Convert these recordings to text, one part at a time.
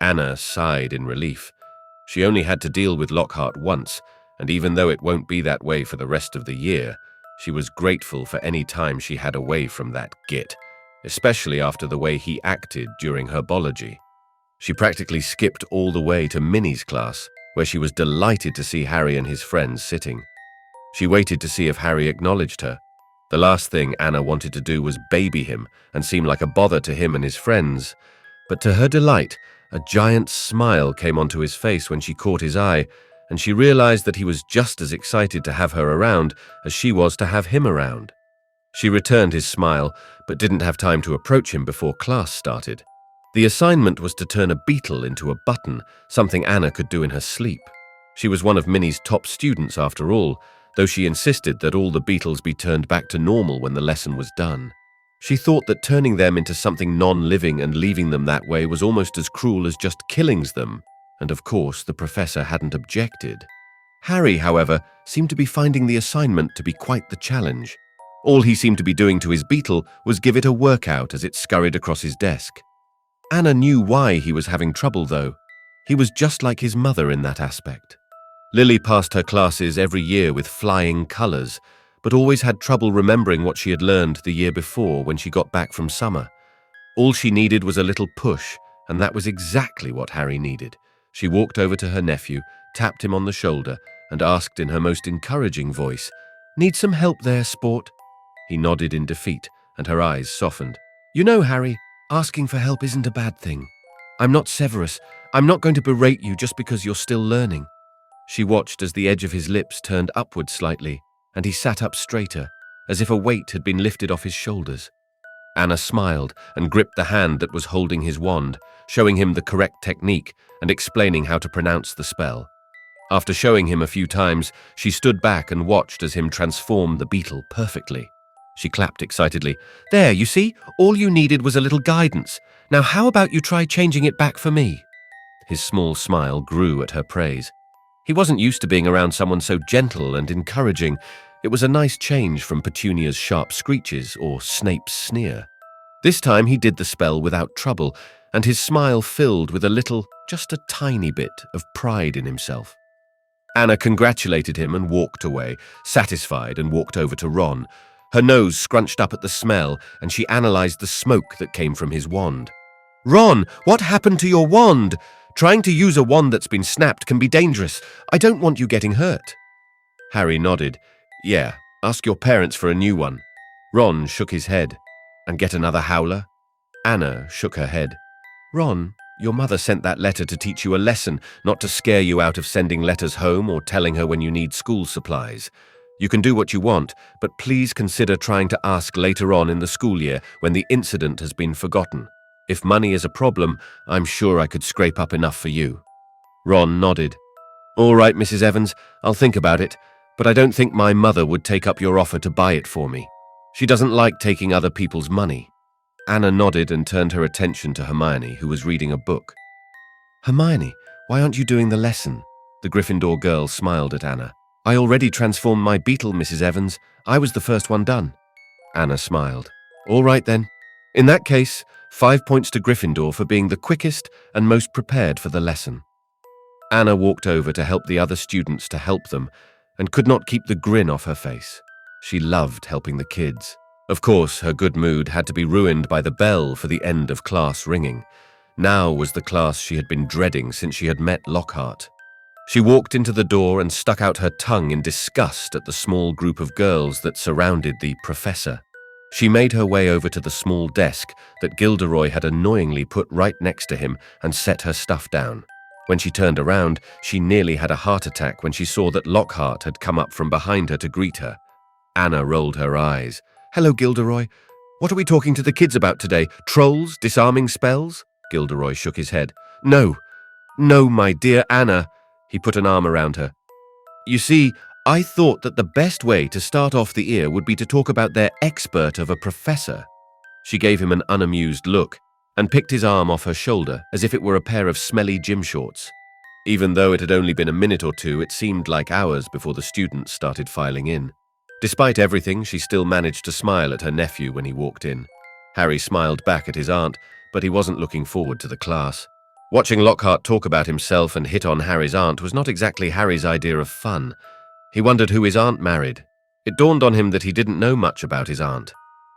Anna sighed in relief. She only had to deal with Lockhart once, and even though it won't be that way for the rest of the year, she was grateful for any time she had away from that git, especially after the way he acted during herbology. She practically skipped all the way to Minnie's class, where she was delighted to see Harry and his friends sitting. She waited to see if Harry acknowledged her. The last thing Anna wanted to do was baby him and seem like a bother to him and his friends, but to her delight, a giant smile came onto his face when she caught his eye, and she realized that he was just as excited to have her around as she was to have him around. She returned his smile, but didn't have time to approach him before class started. The assignment was to turn a beetle into a button, something Anna could do in her sleep. She was one of Minnie's top students after all, though she insisted that all the beetles be turned back to normal when the lesson was done. She thought that turning them into something non-living and leaving them that way was almost as cruel as just killing them, and of course the professor hadn't objected. Harry, however, seemed to be finding the assignment to be quite the challenge. All he seemed to be doing to his beetle was give it a workout as it scurried across his desk. Anna knew why he was having trouble, though. He was just like his mother in that aspect. Lily passed her classes every year with flying colors, but always had trouble remembering what she had learned the year before when she got back from summer. All she needed was a little push, and that was exactly what Harry needed. She walked over to her nephew, tapped him on the shoulder, and asked in her most encouraging voice, "Need some help there, sport?" He nodded in defeat, and her eyes softened. "You know, Harry, asking for help isn't a bad thing. I'm not Severus. I'm not going to berate you just because you're still learning." She watched as the edge of his lips turned upward slightly, and he sat up straighter, as if a weight had been lifted off his shoulders. Anna smiled and gripped the hand that was holding his wand, showing him the correct technique and explaining how to pronounce the spell. After showing him a few times, she stood back and watched as him transform the beetle perfectly. She clapped excitedly. "There, you see? All you needed was a little guidance. Now how about you try changing it back for me?" His small smile grew at her praise. He wasn't used to being around someone so gentle and encouraging. It was a nice change from Petunia's sharp screeches or Snape's sneer. This time he did the spell without trouble, and his smile filled with a little, just a tiny bit, of pride in himself. Anna congratulated him and walked away, satisfied, and walked over to Ron. Her nose scrunched up at the smell, and she analyzed the smoke that came from his wand. "Ron, what happened to your wand? Trying to use a wand that's been snapped can be dangerous. I don't want you getting hurt." Harry nodded. "Yeah, ask your parents for a new one." Ron shook his head. "And get another howler?" Anna shook her head. "Ron, your mother sent that letter to teach you a lesson, not to scare you out of sending letters home or telling her when you need school supplies. You can do what you want, but please consider trying to ask later on in the school year when the incident has been forgotten. If money is a problem, I'm sure I could scrape up enough for you." Ron nodded. "All right, Mrs. Evans, I'll think about it, but I don't think my mother would take up your offer to buy it for me. She doesn't like taking other people's money." Anna nodded and turned her attention to Hermione, who was reading a book. "Hermione, why aren't you doing the lesson?" The Gryffindor girl smiled at Anna. "I already transformed my beetle, Mrs. Evans. I was the first one done." Anna smiled. "All right then. In that case, 5 points to Gryffindor for being the quickest and most prepared for the lesson." Anna walked over to help the other students to help them and could not keep the grin off her face. She loved helping the kids. Of course, her good mood had to be ruined by the bell for the end of class ringing. Now was the class she had been dreading since she had met Lockhart. She walked into the door and stuck out her tongue in disgust at the small group of girls that surrounded the professor. She made her way over to the small desk that Gilderoy had annoyingly put right next to him and set her stuff down. When she turned around, she nearly had a heart attack when she saw that Lockhart had come up from behind her to greet her. Anna rolled her eyes. "Hello, Gilderoy. What are we talking to the kids about today? Trolls? Disarming spells?" Gilderoy shook his head. No, my dear Anna." He put an arm around her. "You see, I thought that the best way to start off the year would be to talk about their expert of a professor." She gave him an unamused look and picked his arm off her shoulder as if it were a pair of smelly gym shorts. Even though it had only been a minute or two, it seemed like hours before the students started filing in. Despite everything, she still managed to smile at her nephew when he walked in. Harry smiled back at his aunt, but he wasn't looking forward to the class. Watching Lockhart talk about himself and hit on Harry's aunt was not exactly Harry's idea of fun. He wondered who his aunt married. It dawned on him that he didn't know much about his aunt.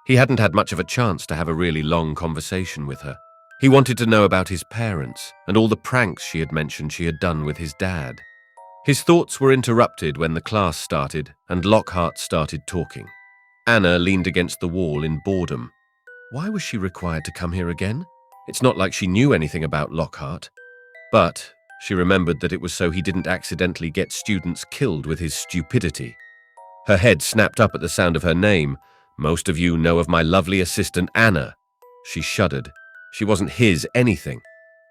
He hadn't had much of a chance to have a really long conversation with her. He wanted to know about his parents and all the pranks she had mentioned she had done with his dad. His thoughts were interrupted when the class started and Lockhart started talking. Anna leaned against the wall in boredom. Why was she required to come here again? It's not like she knew anything about Lockhart. But she remembered that it was so he didn't accidentally get students killed with his stupidity. Her head snapped up at the sound of her name. Most of you know of my lovely assistant, Anna. She shuddered. She wasn't his anything.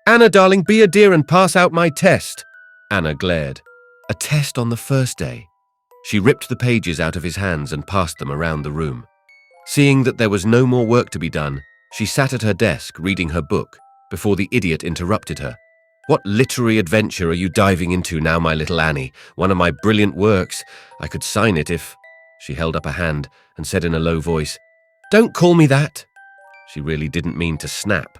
Anna, darling, be a dear and pass out my test. Anna glared. A test on the first day. She ripped the pages out of his hands and passed them around the room. Seeing that there was no more work to be done, she sat at her desk reading her book before the idiot interrupted her. What literary adventure are you diving into now, my little Annie? One of my brilliant works. I could sign it if... She held up a hand and said in a low voice, Don't call me that. She really didn't mean to snap,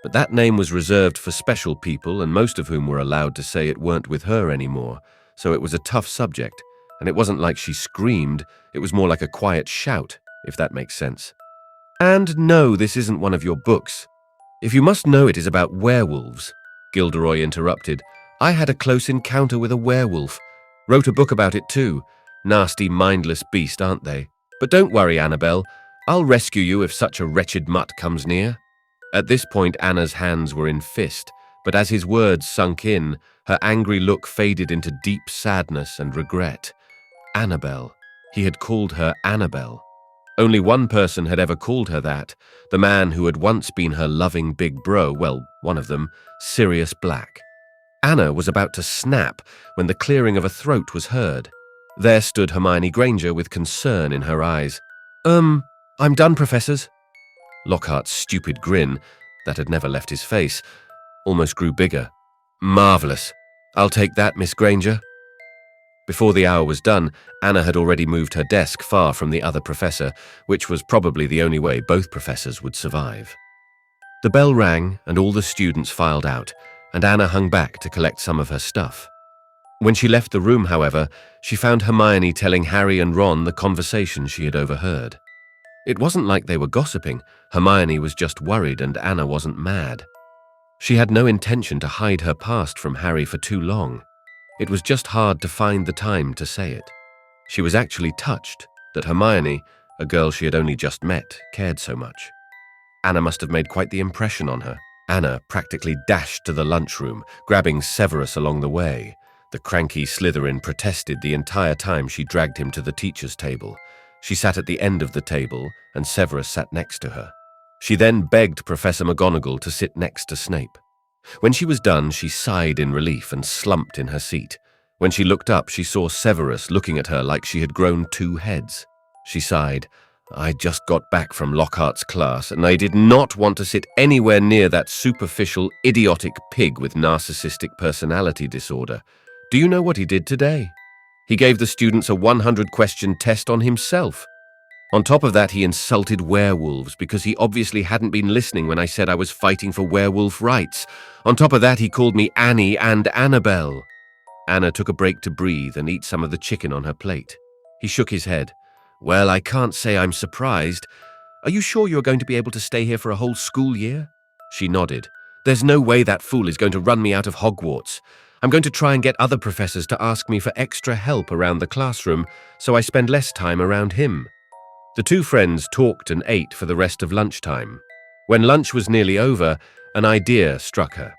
but that name was reserved for special people and most of whom were allowed to say it weren't with her anymore, so it was a tough subject, and it wasn't like she screamed, it was more like a quiet shout, if that makes sense. And no, this isn't one of your books. If you must know it is about werewolves, Gilderoy interrupted. I had a close encounter with a werewolf. Wrote a book about it too. Nasty, mindless beast, aren't they? But don't worry, Annabelle. I'll rescue you if such a wretched mutt comes near. At this point, Anna's hands were in fist, but as his words sunk in, her angry look faded into deep sadness and regret. Annabelle. He had called her Annabelle. Only one person had ever called her that, the man who had once been her loving big bro, well, one of them, Sirius Black. Anna was about to snap when the clearing of a throat was heard. There stood Hermione Granger with concern in her eyes. I'm done, professors. Lockhart's stupid grin, that had never left his face, almost grew bigger. Marvelous. I'll take that, Miss Granger. Before the hour was done, Anna had already moved her desk far from the other professor, which was probably the only way both professors would survive. The bell rang and all the students filed out, and Anna hung back to collect some of her stuff. When she left the room, however, she found Hermione telling Harry and Ron the conversation she had overheard. It wasn't like they were gossiping. Hermione was just worried and Anna wasn't mad. She had no intention to hide her past from Harry for too long. It was just hard to find the time to say it. She was actually touched that Hermione, a girl she had only just met, cared so much. Anna must have made quite the impression on her. Anna practically dashed to the lunchroom, grabbing Severus along the way. The cranky Slytherin protested the entire time she dragged him to the teacher's table. She sat at the end of the table, and Severus sat next to her. She then begged Professor McGonagall to sit next to Snape. When she was done, she sighed in relief and slumped in her seat. When she looked up, she saw Severus looking at her like she had grown 2 heads. She sighed. I just got back from Lockhart's class, and I did not want to sit anywhere near that superficial, idiotic pig with narcissistic personality disorder. Do you know what he did today? He gave the students a 100-question test on himself. On top of that, he insulted werewolves because he obviously hadn't been listening when I said I was fighting for werewolf rights. On top of that, he called me Annie and Annabelle. Anna took a break to breathe and eat some of the chicken on her plate. He shook his head. Well, I can't say I'm surprised. Are you sure you're going to be able to stay here for a whole school year? She nodded. There's no way that fool is going to run me out of Hogwarts. I'm going to try and get other professors to ask me for extra help around the classroom, so I spend less time around him. The two friends talked and ate for the rest of lunchtime. When lunch was nearly over, an idea struck her.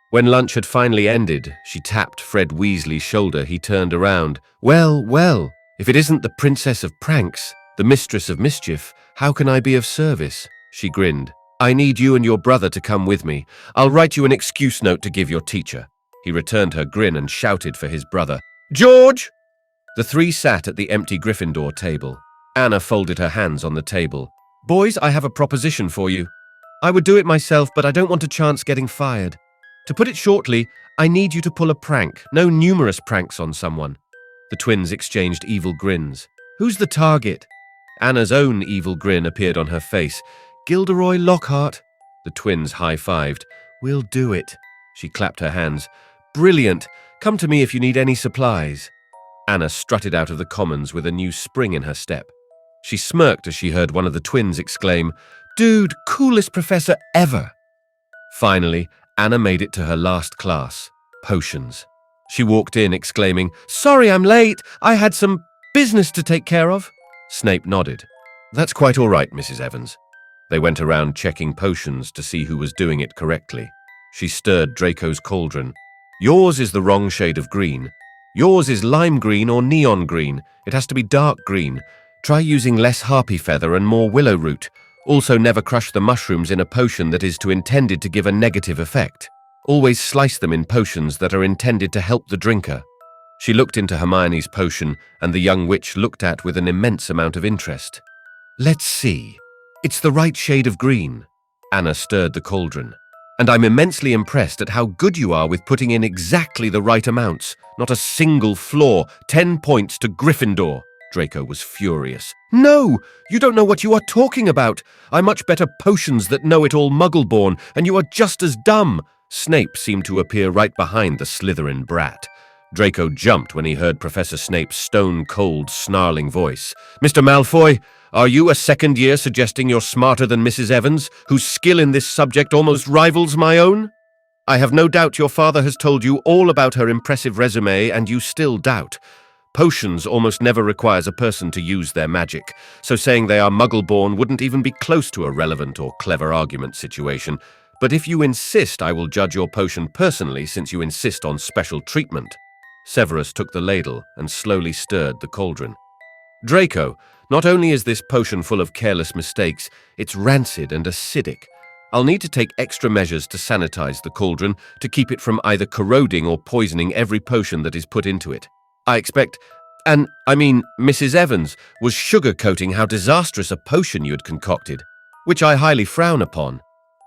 When lunch had finally ended, she tapped Fred Weasley's shoulder. He turned around. Well, well, if it isn't the Princess of Pranks, the Mistress of Mischief, how can I be of service? She grinned. I need you and your brother to come with me. I'll write you an excuse note to give your teacher. He returned her grin and shouted for his brother. George! The three sat at the empty Gryffindor table. Anna folded her hands on the table. Boys, I have a proposition for you. I would do it myself, but I don't want a chance getting fired. To put it shortly, I need you to pull a prank, no numerous pranks on someone. The twins exchanged evil grins. Who's the target? Anna's own evil grin appeared on her face. Gilderoy Lockhart. The twins high-fived. We'll do it. She clapped her hands. "Brilliant! Come to me if you need any supplies." Anna strutted out of the commons with a new spring in her step. She smirked as she heard one of the twins exclaim, "Dude, coolest professor ever!" Finally, Anna made it to her last class, potions. She walked in exclaiming, "Sorry I'm late, I had some business to take care of." Snape nodded. "That's quite all right, Mrs. Evans." They went around checking potions to see who was doing it correctly. She stirred Draco's cauldron. "Yours is the wrong shade of green. Yours is lime green or neon green. It has to be dark green. Try using less harpy feather and more willow root. Also never crush the mushrooms in a potion that is intended to give a negative effect. Always slice them in potions that are intended to help the drinker." She looked into Hermione's potion, and the young witch looked at with an immense amount of interest. "Let's see. It's the right shade of green." Anna stirred the cauldron. "And I'm immensely impressed at how good you are with putting in exactly the right amounts. Not a single flaw. 10 points to Gryffindor." Draco was furious. "No! You don't know what you are talking about. I'm much better potions that know it all Muggle-born, and you are just as dumb." Snape seemed to appear right behind the Slytherin brat. Draco jumped when he heard Professor Snape's stone-cold, snarling voice. "Mr. Malfoy, are you a second year suggesting you're smarter than Mrs. Evans, whose skill in this subject almost rivals my own? I have no doubt your father has told you all about her impressive resume, and you still doubt. Potions almost never requires a person to use their magic, so saying they are Muggle-born wouldn't even be close to a relevant or clever argument situation. But if you insist, I will judge your potion personally, since you insist on special treatment." Severus took the ladle and slowly stirred the cauldron. "Draco, not only is this potion full of careless mistakes, it's rancid and acidic. I'll need to take extra measures to sanitize the cauldron to keep it from either corroding or poisoning every potion that is put into it. I expect, Mrs. Evans was sugarcoating how disastrous a potion you had concocted, which I highly frown upon.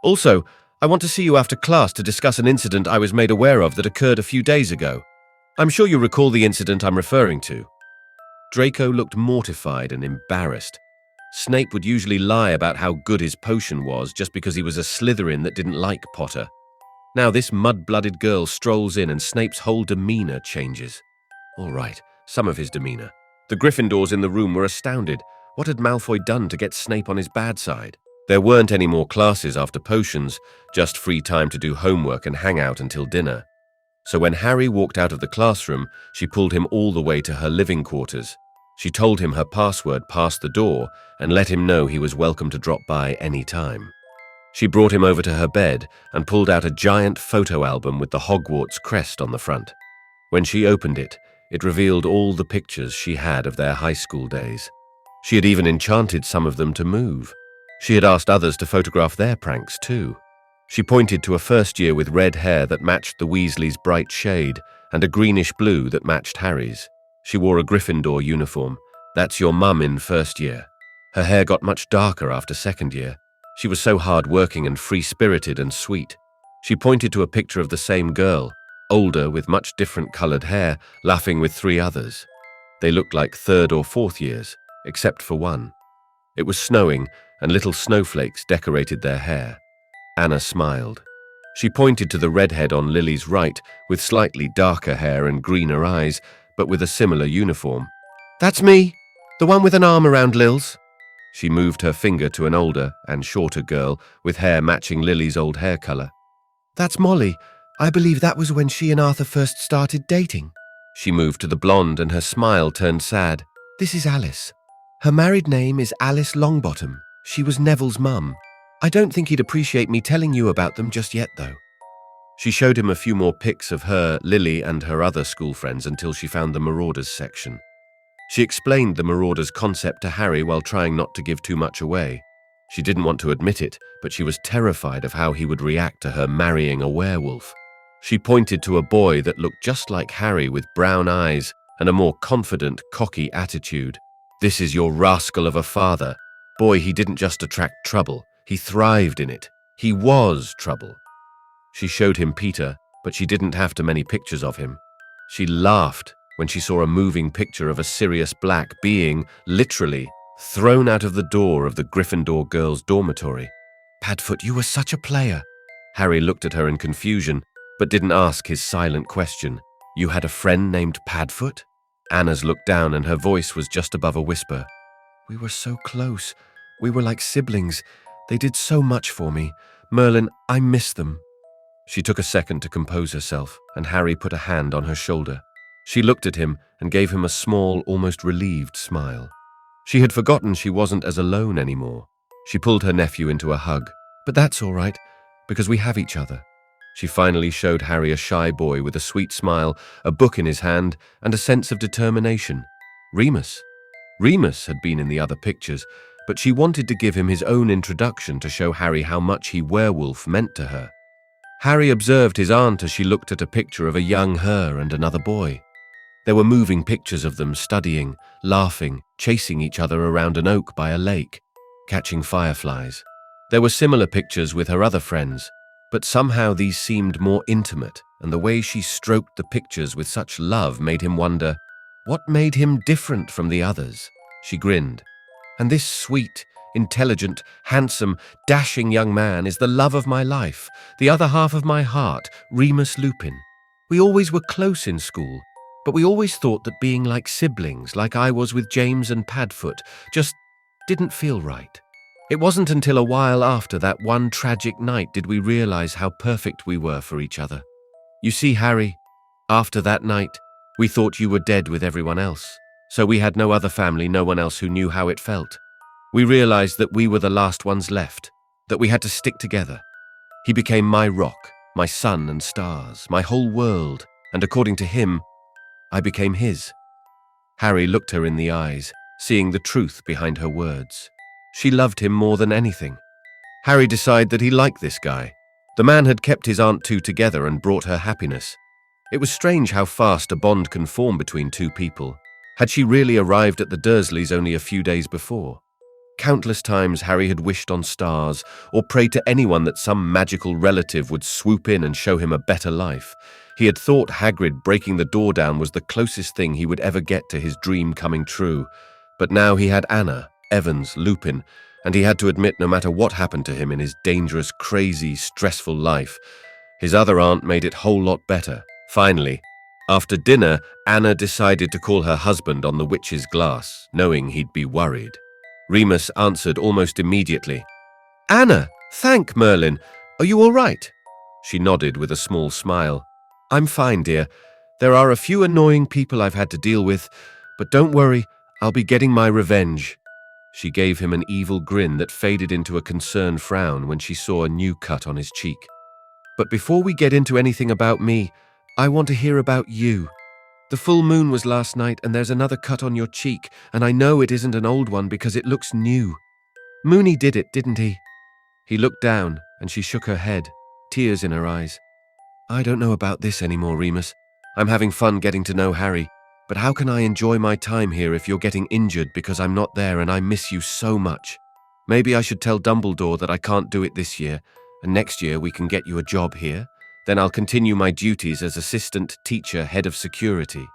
Also, I want to see you after class to discuss an incident I was made aware of that occurred a few days ago. I'm sure you recall the incident I'm referring to." Draco looked mortified and embarrassed. Snape would usually lie about how good his potion was just because he was a Slytherin that didn't like Potter. Now this mud-blooded girl strolls in and Snape's whole demeanor changes. All right, some of his demeanor. The Gryffindors in the room were astounded. What had Malfoy done to get Snape on his bad side? There weren't any more classes after potions, just free time to do homework and hang out until dinner. So when Harry walked out of the classroom, she pulled him all the way to her living quarters. She told him her password past the door and let him know he was welcome to drop by any time. She brought him over to her bed and pulled out a giant photo album with the Hogwarts crest on the front. When she opened it, it revealed all the pictures she had of their high school days. She had even enchanted some of them to move. She had asked others to photograph their pranks too. She pointed to a first year with red hair that matched the Weasleys' bright shade and a greenish blue that matched Harry's. She wore a Gryffindor uniform. That's your mum in first year. Her hair got much darker after second year. She was so hard-working and free-spirited and sweet. She pointed to a picture of the same girl, older with much different colored hair, laughing with 3 others. They looked like third or fourth years, except for one. It was snowing, and little snowflakes decorated their hair. Anna smiled. She pointed to the redhead on Lily's right, with slightly darker hair and greener eyes, but with a similar uniform. "That's me, the one with an arm around Lil's." She moved her finger to an older and shorter girl with hair matching Lily's old hair color. "That's Molly. I believe that was when she and Arthur first started dating." She moved to the blonde and her smile turned sad. "This is Alice. Her married name is Alice Longbottom. She was Neville's mum. I don't think he'd appreciate me telling you about them just yet, though." She showed him a few more pics of her, Lily, and her other school friends until she found the Marauders section. She explained the Marauders concept to Harry while trying not to give too much away. She didn't want to admit it, but she was terrified of how he would react to her marrying a werewolf. She pointed to a boy that looked just like Harry with brown eyes and a more confident, cocky attitude. "This is your rascal of a father." Boy, he didn't just attract trouble, he thrived in it. He was trouble. She showed him Peter, but she didn't have too many pictures of him. She laughed when she saw a moving picture of a Sirius Black being, literally, thrown out of the door of the Gryffindor girls' dormitory. "Padfoot, you were such a player." Harry looked at her in confusion. but didn't ask his silent question. "You had a friend named Padfoot?" Anna's looked down and her voice was just above a whisper. "We were so close. We were like siblings. They did so much for me. Merlin, I miss them." She took a second to compose herself, and Harry put a hand on her shoulder. She looked at him and gave him a small, almost relieved smile. She had forgotten she wasn't as alone anymore. She pulled her nephew into a hug. "But that's all right, because we have each other." She finally showed Harry a shy boy with a sweet smile, a book in his hand, and a sense of determination. Remus. Remus had been in the other pictures, but she wanted to give him his own introduction to show Harry how much he werewolf meant to her. Harry observed his aunt as she looked at a picture of a young her and another boy. There were moving pictures of them studying, laughing, chasing each other around an oak by a lake, catching fireflies. There were similar pictures with her other friends, but somehow these seemed more intimate, and the way she stroked the pictures with such love made him wonder, what made him different from the others? She grinned. "And this sweet, intelligent, handsome, dashing young man is the love of my life, the other half of my heart, Remus Lupin. We always were close in school, but we always thought that being like siblings, like I was with James and Padfoot, just didn't feel right. It wasn't until a while after that one tragic night did we realize how perfect we were for each other. You see, Harry, after that night, we thought you were dead with everyone else, so we had no other family, no one else who knew how it felt. We realized that we were the last ones left, that we had to stick together. He became my rock, my sun and stars, my whole world, and according to him, I became his." Harry looked her in the eyes, seeing the truth behind her words. She loved him more than anything. Harry decided that he liked this guy. The man had kept his Aunt two together and brought her happiness. It was strange how fast a bond can form between two people. Had she really arrived at the Dursleys only a few days before? Countless times Harry had wished on stars or prayed to anyone that some magical relative would swoop in and show him a better life. He had thought Hagrid breaking the door down was the closest thing he would ever get to his dream coming true. But now he had Anna, Evans, Lupin, and he had to admit no matter what happened to him in his dangerous, crazy, stressful life, his other aunt made it a whole lot better. Finally, after dinner, Anna decided to call her husband on the witch's glass, knowing he'd be worried. Remus answered almost immediately. "Anna, thank Merlin. Are you all right?" She nodded with a small smile. "I'm fine, dear. There are a few annoying people I've had to deal with, but don't worry, I'll be getting my revenge." She gave him an evil grin that faded into a concerned frown when she saw a new cut on his cheek. "But before we get into anything about me, I want to hear about you. The full moon was last night and there's another cut on your cheek, and I know it isn't an old one because it looks new. Moony did it, didn't he?" He looked down and she shook her head, tears in her eyes. "I don't know about this anymore, Remus. I'm having fun getting to know Harry, but how can I enjoy my time here if you're getting injured because I'm not there and I miss you so much? Maybe I should tell Dumbledore that I can't do it this year, and next year we can get you a job here. Then I'll continue my duties as assistant teacher, head of security."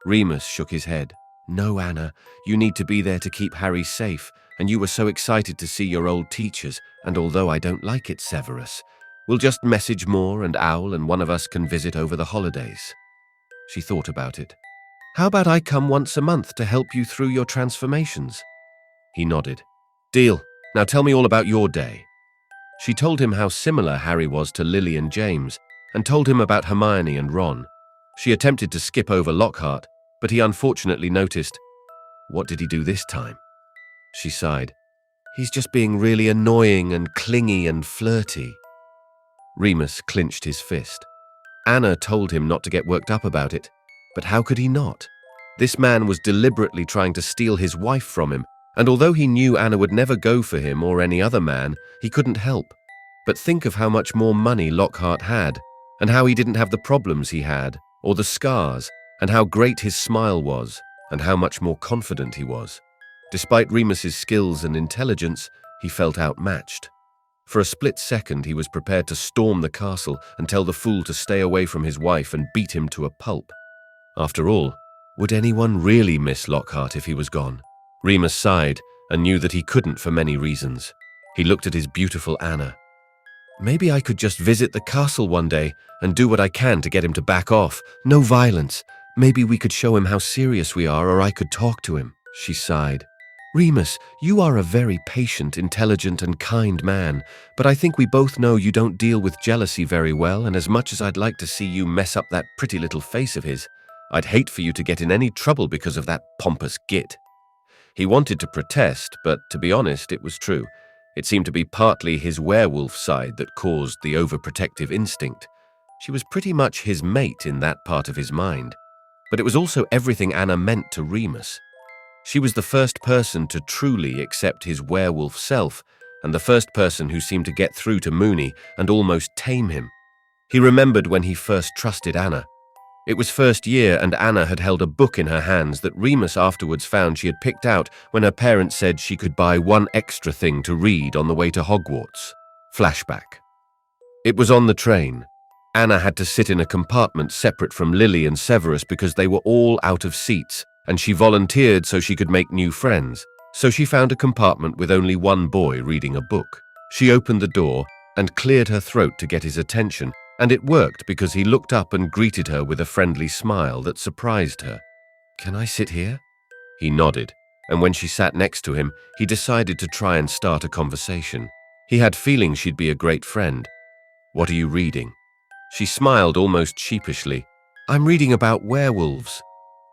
Remus shook his head. "No, Anna, you need to be there to keep Harry safe, and you were so excited to see your old teachers, and although I don't like it, Severus, we'll just message Moore and Owl and one of us can visit over the holidays." She thought about it. "How about I come once a month to help you through your transformations?" He nodded. "Deal. Now tell me all about your day." She told him how similar Harry was to Lily and James, and told him about Hermione and Ron. She attempted to skip over Lockhart, but he unfortunately noticed. What did he do this time? She sighed. "He's just being really annoying and clingy and flirty." Remus clenched his fist. Anna told him not to get worked up about it, but how could he not? This man was deliberately trying to steal his wife from him, and although he knew Anna would never go for him or any other man, he couldn't help. But think of how much more money Lockhart had, and how he didn't have the problems he had, or the scars, and how great his smile was, and how much more confident he was. Despite Remus's skills and intelligence, he felt outmatched. For a split second, he was prepared to storm the castle and tell the fool to stay away from his wife and beat him to a pulp. After all, would anyone really miss Lockhart if he was gone? Remus sighed and knew that he couldn't for many reasons. He looked at his beautiful Anna. Maybe I could just visit the castle one day and do what I can to get him to back off. No violence. Maybe we could show him how serious we are, or I could talk to him, she sighed. Remus, you are a very patient, intelligent, and kind man, but I think we both know you don't deal with jealousy very well, and as much as I'd like to see you mess up that pretty little face of his, I'd hate for you to get in any trouble because of that pompous git. He wanted to protest, but to be honest, it was true. It seemed to be partly his werewolf side that caused the overprotective instinct. She was pretty much his mate in that part of his mind. But it was also everything Anna meant to Remus. She was the first person to truly accept his werewolf self, and the first person who seemed to get through to Mooney and almost tame him. He remembered when he first trusted Anna. It was first year, and Anna had held a book in her hands that Remus afterwards found she had picked out when her parents said she could buy one extra thing to read on the way to Hogwarts. Flashback. It was on the train. Anna had to sit in a compartment separate from Lily and Severus because they were all out of seats, and she volunteered so she could make new friends. So she found a compartment with only one boy reading a book. She opened the door and cleared her throat to get his attention, and it worked because he looked up and greeted her with a friendly smile that surprised her. "Can I sit here?" He nodded, and when she sat next to him, he decided to try and start a conversation. He had feelings she'd be a great friend. "What are you reading?" She smiled almost sheepishly. "I'm reading about werewolves."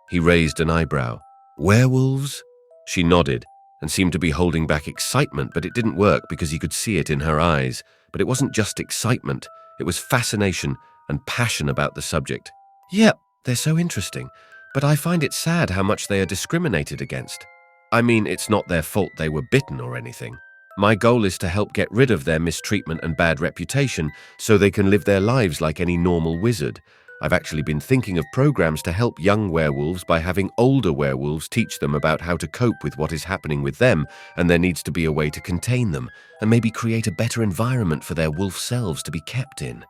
He raised an eyebrow. "Werewolves?" She nodded and seemed to be holding back excitement, but it didn't work because he could see it in her eyes. But it wasn't just excitement. It was fascination and passion about the subject. "Yep, they're so interesting, but I find it sad how much they are discriminated against. I mean, it's not their fault they were bitten or anything. My goal is to help get rid of their mistreatment and bad reputation so they can live their lives like any normal wizard. I've actually been thinking of programs to help young werewolves by having older werewolves teach them about how to cope with what is happening with them, and there needs to be a way to contain them, and maybe create a better environment for their wolf selves to be kept in.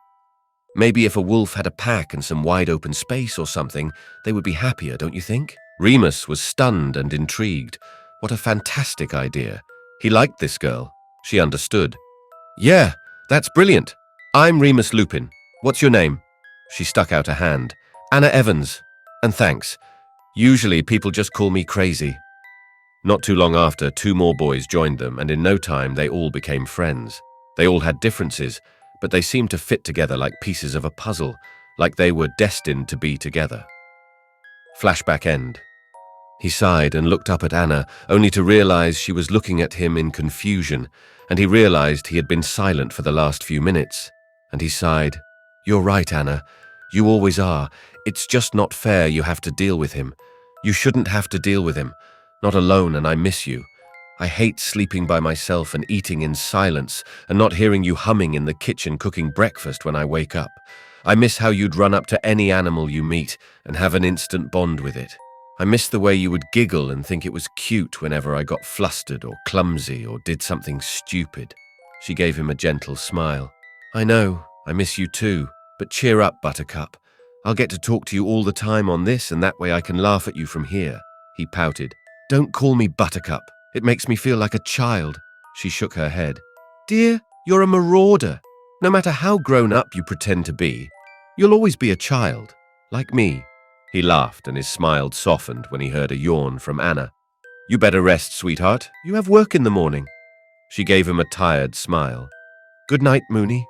Maybe if a wolf had a pack and some wide open space or something, they would be happier, don't you think?" Remus was stunned and intrigued. What a fantastic idea. He liked this girl. She understood. "Yeah, that's brilliant. I'm Remus Lupin. What's your name?" She stuck out a hand. "Anna Evans. And thanks. Usually people just call me crazy." Not too long after, 2 more boys joined them, and in no time they all became friends. They all had differences, but they seemed to fit together like pieces of a puzzle, like they were destined to be together. Flashback end. He sighed and looked up at Anna, only to realize she was looking at him in confusion, and he realized he had been silent for the last few minutes. And he sighed, "You're right, Anna. You always are. It's just not fair you have to deal with him. You shouldn't have to deal with him. Not alone, and I miss you. I hate sleeping by myself and eating in silence and not hearing you humming in the kitchen cooking breakfast when I wake up. I miss how you'd run up to any animal you meet and have an instant bond with it. I miss the way you would giggle and think it was cute whenever I got flustered or clumsy or did something stupid." She gave him a gentle smile. "I know, I miss you too, but cheer up, Buttercup. I'll get to talk to you all the time on this, and that way I can laugh at you from here." He pouted. "Don't call me Buttercup. It makes me feel like a child." She shook her head. "Dear, you're a marauder. No matter how grown up you pretend to be, you'll always be a child, like me." He laughed, and his smile softened when he heard a yawn from Anna. "You better rest, sweetheart. You have work in the morning." She gave him a tired smile. "Good night, Mooney."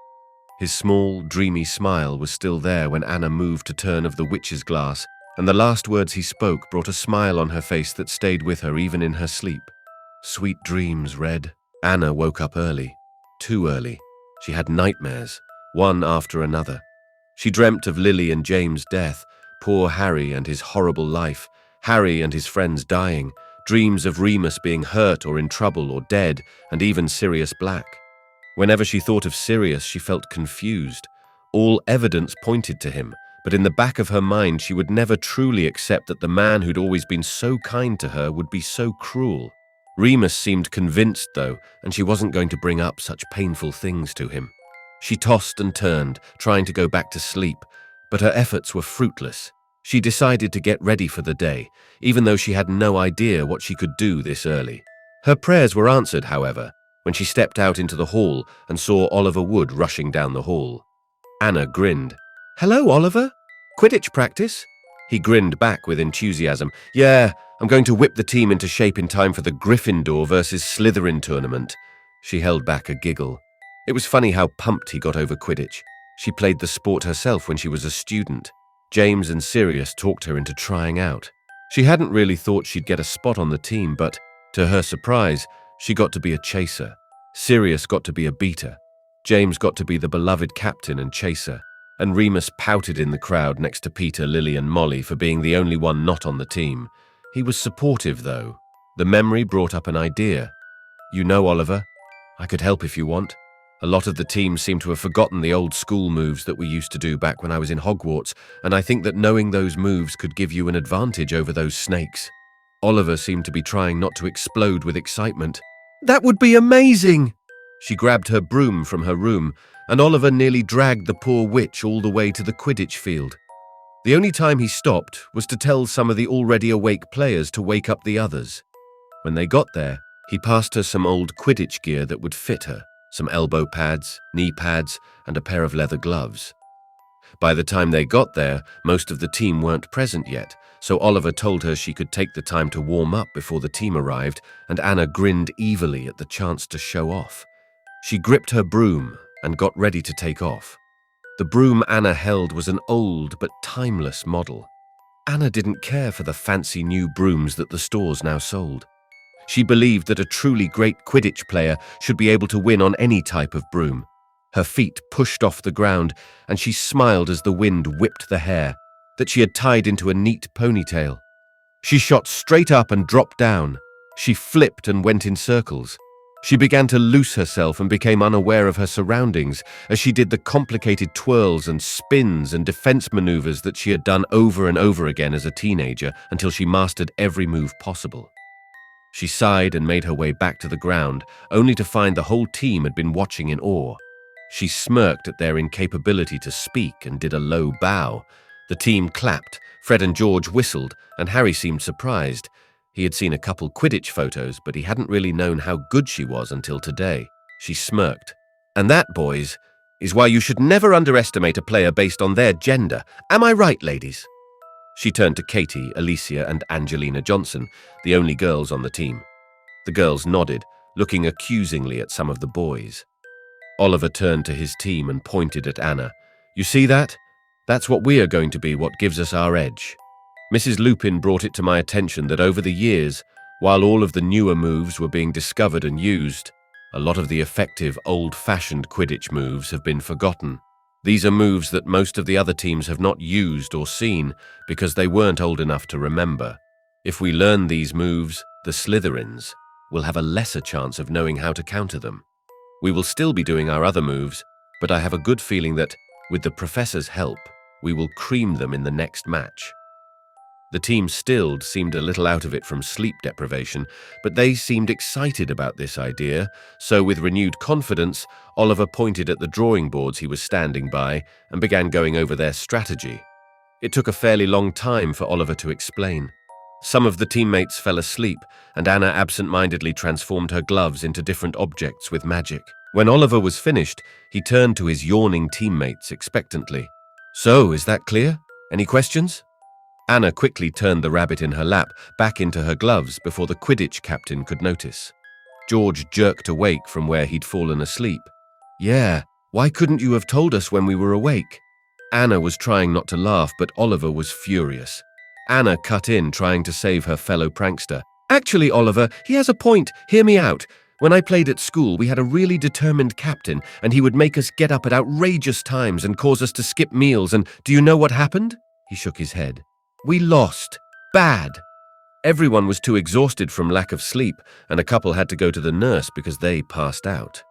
His small, dreamy smile was still there when Anna moved to turn of the witch's glass, and the last words he spoke brought a smile on her face that stayed with her even in her sleep. "Sweet dreams, Red." Anna woke up early. Too early. She had nightmares, one after another. She dreamt of Lily and James' death, poor Harry and his horrible life, Harry and his friends dying, dreams of Remus being hurt or in trouble or dead, and even Sirius Black. Whenever she thought of Sirius, she felt confused. All evidence pointed to him, but in the back of her mind she would never truly accept that the man who'd always been so kind to her would be so cruel. Remus seemed convinced, though, and she wasn't going to bring up such painful things to him. She tossed and turned, trying to go back to sleep, but her efforts were fruitless. She decided to get ready for the day, even though she had no idea what she could do this early. Her prayers were answered, however. when she stepped out into the hall and saw Oliver Wood rushing down the hall. Anna grinned. "Hello, Oliver. Quidditch practice?" He grinned back with enthusiasm. "Yeah, I'm going to whip the team into shape in time for the Gryffindor versus Slytherin tournament." She held back a giggle. It was funny how pumped he got over Quidditch. She played the sport herself when she was a student. James and Sirius talked her into trying out. She hadn't really thought she'd get a spot on the team, but, to her surprise, she got to be a chaser. Sirius got to be a beater. James got to be the beloved captain and chaser. And Remus pouted in the crowd next to Peter, Lily and Molly for being the only one not on the team. He was supportive, though. The memory brought up an idea. "You know, Oliver, I could help if you want. A lot of the team seem to have forgotten the old school moves that we used to do back when I was in Hogwarts, and I think that knowing those moves could give you an advantage over those snakes." Oliver seemed to be trying not to explode with excitement. "That would be amazing!" She grabbed her broom from her room, and Oliver nearly dragged the poor witch all the way to the Quidditch field. The only time he stopped was to tell some of the already awake players to wake up the others. When they got there, he passed her some old Quidditch gear that would fit her, some elbow pads, knee pads, and a pair of leather gloves. By the time they got there, most of the team weren't present yet, so Oliver told her she could take the time to warm up before the team arrived, and Anna grinned evilly at the chance to show off. She gripped her broom and got ready to take off. The broom Anna held was an old but timeless model. Anna didn't care for the fancy new brooms that the stores now sold. She believed that a truly great Quidditch player should be able to win on any type of broom. Her feet pushed off the ground, and she smiled as the wind whipped the hair, that she had tied into a neat ponytail. She shot straight up and dropped down. She flipped and went in circles. She began to loose herself and became unaware of her surroundings as she did the complicated twirls and spins and defense maneuvers that she had done over and over again as a teenager until she mastered every move possible. She sighed and made her way back to the ground, only to find the whole team had been watching in awe. She smirked at their incapability to speak and did a low bow. The team clapped, Fred and George whistled, and Harry seemed surprised. He had seen a couple Quidditch photos, but he hadn't really known how good she was until today. She smirked. "And that, boys, is why you should never underestimate a player based on their gender. Am I right, ladies?" She turned to Katie, Alicia, and Angelina Johnson, the only girls on the team. The girls nodded, looking accusingly at some of the boys. Oliver turned to his team and pointed at Anna. "You see that? That's what we are going to be, what gives us our edge." Mrs. Lupin brought it to my attention that over the years, while all of the newer moves were being discovered and used, a lot of the effective, old-fashioned Quidditch moves have been forgotten. These are moves that most of the other teams have not used or seen because they weren't old enough to remember. If we learn these moves, the Slytherins will have a lesser chance of knowing how to counter them. We will still be doing our other moves, but I have a good feeling that, with the Professor's help, we will cream them in the next match. The team stilled seemed a little out of it from sleep deprivation, but they seemed excited about this idea, so with renewed confidence, Oliver pointed at the drawing boards he was standing by and began going over their strategy. It took a fairly long time for Oliver to explain. Some of the teammates fell asleep, and Anna absent-mindedly transformed her gloves into different objects with magic. When Oliver was finished, he turned to his yawning teammates expectantly. "So, is that clear? Any questions?" Anna quickly turned the rabbit in her lap back into her gloves before the Quidditch captain could notice. George jerked awake from where he'd fallen asleep. "Yeah, why couldn't you have told us when we were awake?" Anna was trying not to laugh, but Oliver was furious. Anna cut in, trying to save her fellow prankster. "Actually, Oliver, he has a point. Hear me out. When I played at school, we had a really determined captain, and he would make us get up at outrageous times and cause us to skip meals, and do you know what happened?" He shook his head. "We lost. Bad. Everyone was too exhausted from lack of sleep, and a couple had to go to the nurse because they passed out.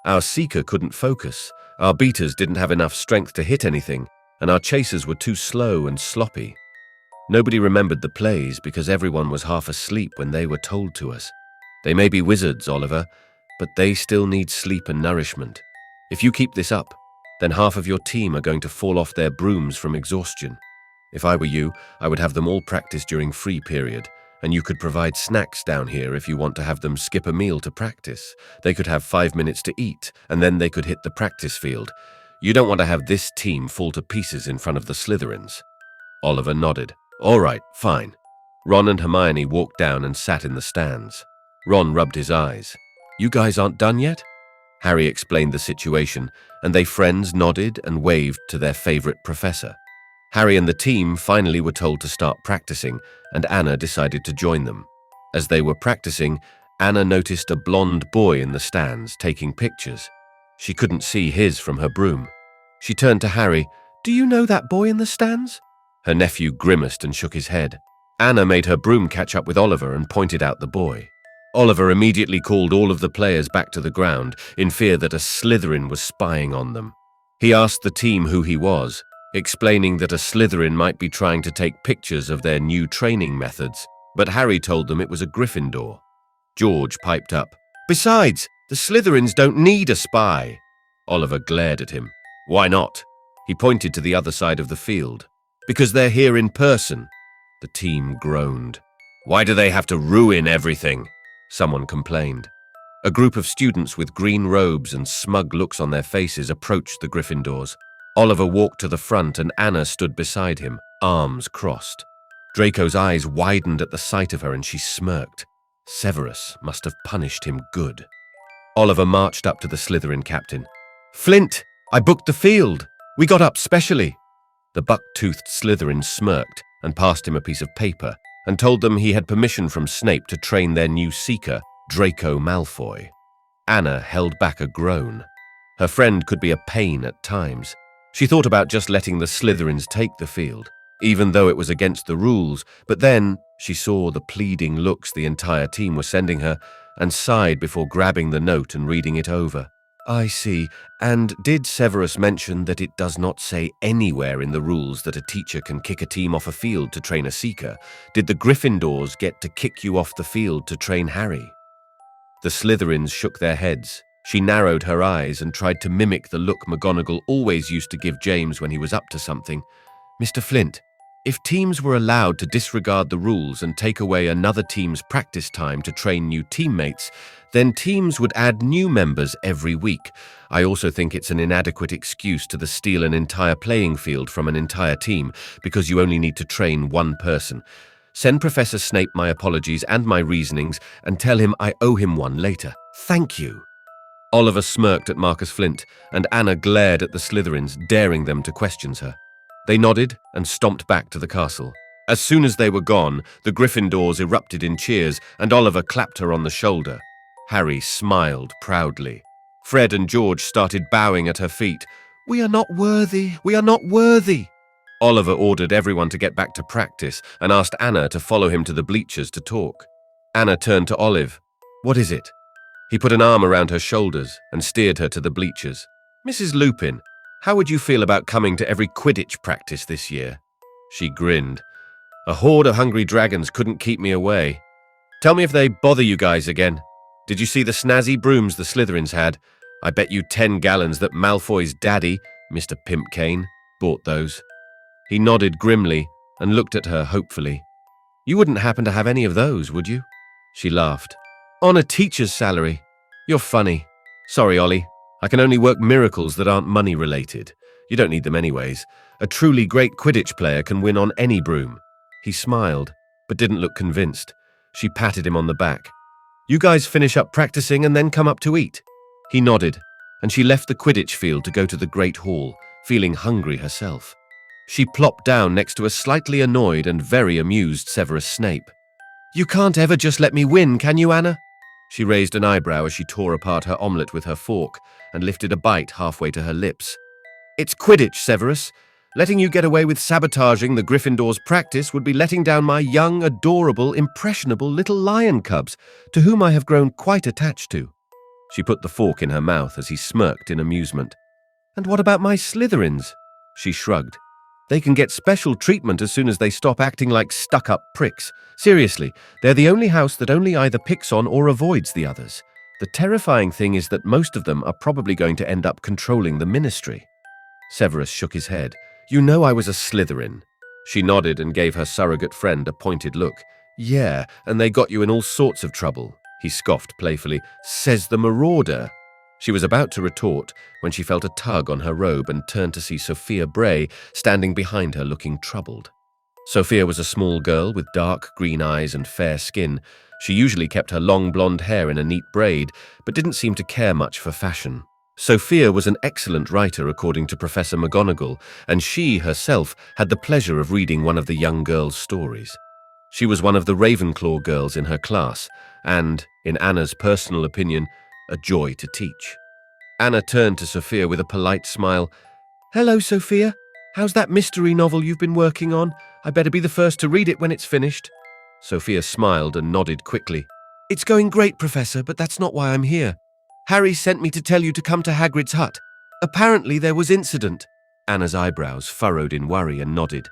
Our seeker couldn't focus, our beaters didn't have enough strength to hit anything, and our chasers were too slow and sloppy. Nobody remembered the plays because everyone was half asleep when they were told to us. They may be wizards, Oliver, but they still need sleep and nourishment. If you keep this up, then half of your team are going to fall off their brooms from exhaustion. If I were you, I would have them all practice during free period, And you could provide snacks down here if you want to have them skip a meal to practice. They could have 5 minutes to eat, and then they could hit the practice field. You don't want to have this team fall to pieces in front of the Slytherins." Oliver nodded. "All right, fine." Ron and Hermione walked down and sat in the stands. Ron rubbed his eyes. "You guys aren't done yet?" Harry explained the situation, and they friends nodded and waved to their favorite professor. Harry and the team finally were told to start practicing, and Anna decided to join them. As they were practicing, Anna noticed a blonde boy in the stands taking pictures. She couldn't see his from her broom. She turned to Harry. "Do you know that boy in the stands?" Her nephew grimaced and shook his head. Anna made her broom catch up with Oliver and pointed out the boy. Oliver immediately called all of the players back to the ground in fear that a Slytherin was spying on them. He asked the team who he was, explaining that a Slytherin might be trying to take pictures of their new training methods, but Harry told them it was a Gryffindor. George piped up, "Besides, the Slytherins don't need a spy." Oliver glared at him. "Why not?" He pointed to the other side of the field. "Because they're here in person." The team groaned. "Why do they have to ruin everything?" Someone complained. A group of students with green robes and smug looks on their faces approached the Gryffindors. Oliver walked to the front and Anna stood beside him, arms crossed. Draco's eyes widened at the sight of her and she smirked. Severus must have punished him good. Oliver marched up to the Slytherin captain. "Flint, I booked the field. We got up specially." The buck-toothed Slytherin smirked and passed him a piece of paper and told them he had permission from Snape to train their new seeker, Draco Malfoy. Anna held back a groan. Her friend could be a pain at times. She thought about just letting the Slytherins take the field, even though it was against the rules, but then she saw the pleading looks the entire team were sending her and sighed before grabbing the note and reading it over. "I see. And did Severus mention that it does not say anywhere in the rules that a teacher can kick a team off a field to train a seeker? Did the Gryffindors get to kick you off the field to train Harry?" The Slytherins shook their heads. She narrowed her eyes and tried to mimic the look McGonagall always used to give James when he was up to something. "Mr. Flint, if teams were allowed to disregard the rules and take away another team's practice time to train new teammates, then teams would add new members every week. I also think it's an inadequate excuse to steal an entire playing field from an entire team because you only need to train one person. Send Professor Snape my apologies and my reasonings and tell him I owe him one later. Thank you." Oliver smirked at Marcus Flint, and Anna glared at the Slytherins, daring them to question her. They nodded and stomped back to the castle. As soon as they were gone, the Gryffindors erupted in cheers, and Oliver clapped her on the shoulder. Harry smiled proudly. Fred and George started bowing at her feet. "We are not worthy! We are not worthy!" Oliver ordered everyone to get back to practice and asked Anna to follow him to the bleachers to talk. Anna turned to Olive. "What is it?" He put an arm around her shoulders and steered her to the bleachers. "Mrs. Lupin, how would you feel about coming to every Quidditch practice this year?" She grinned. "A horde of hungry dragons couldn't keep me away. Tell me if they bother you guys again. Did you see the snazzy brooms the Slytherins had? I bet you 10 gallons that Malfoy's daddy, Mr. Pimpkane, bought those." He nodded grimly and looked at her hopefully. "You wouldn't happen to have any of those, would you?" She laughed. "On a teacher's salary. You're funny. Sorry, Ollie. I can only work miracles that aren't money-related. You don't need them anyways. A truly great Quidditch player can win on any broom." He smiled, but didn't look convinced. She patted him on the back. "You guys finish up practicing and then come up to eat." He nodded, and she left the Quidditch field to go to the Great Hall, feeling hungry herself. She plopped down next to a slightly annoyed and very amused Severus Snape. "You can't ever just let me win, can you, Anna?" She raised an eyebrow as she tore apart her omelette with her fork and lifted a bite halfway to her lips. "It's Quidditch, Severus. Letting you get away with sabotaging the Gryffindor's practice would be letting down my young, adorable, impressionable little lion cubs, to whom I have grown quite attached to." She put the fork in her mouth as he smirked in amusement. "And what about my Slytherins?" She shrugged. "They can get special treatment as soon as they stop acting like stuck-up pricks. Seriously, they're the only house that only either picks on or avoids the others. The terrifying thing is that most of them are probably going to end up controlling the ministry." Severus shook his head. "You know I was a Slytherin." She nodded and gave her surrogate friend a pointed look. Yeah, and they got you in all sorts of trouble, he scoffed playfully. Says the marauder. She was about to retort when she felt a tug on her robe and turned to see Sophia Bray standing behind her looking troubled. Sophia was a small girl with dark green eyes and fair skin. She usually kept her long blonde hair in a neat braid, but didn't seem to care much for fashion. Sophia was an excellent writer according to Professor McGonagall, and she herself had the pleasure of reading one of the young girl's stories. She was one of the Ravenclaw girls in her class, and, in Anna's personal opinion, a joy to teach. Anna turned to Sophia with a polite smile. "Hello, Sophia. How's that mystery novel you've been working on? I better be the first to read it when it's finished." Sophia smiled and nodded quickly. "It's going great, Professor, but that's not why I'm here. Harry sent me to tell you to come to Hagrid's hut. Apparently there was incident." Anna's eyebrows furrowed in worry and nodded.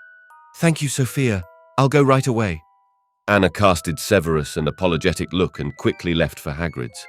"Thank you, Sophia. I'll go right away." Anna casted Severus an apologetic look and quickly left for Hagrid's.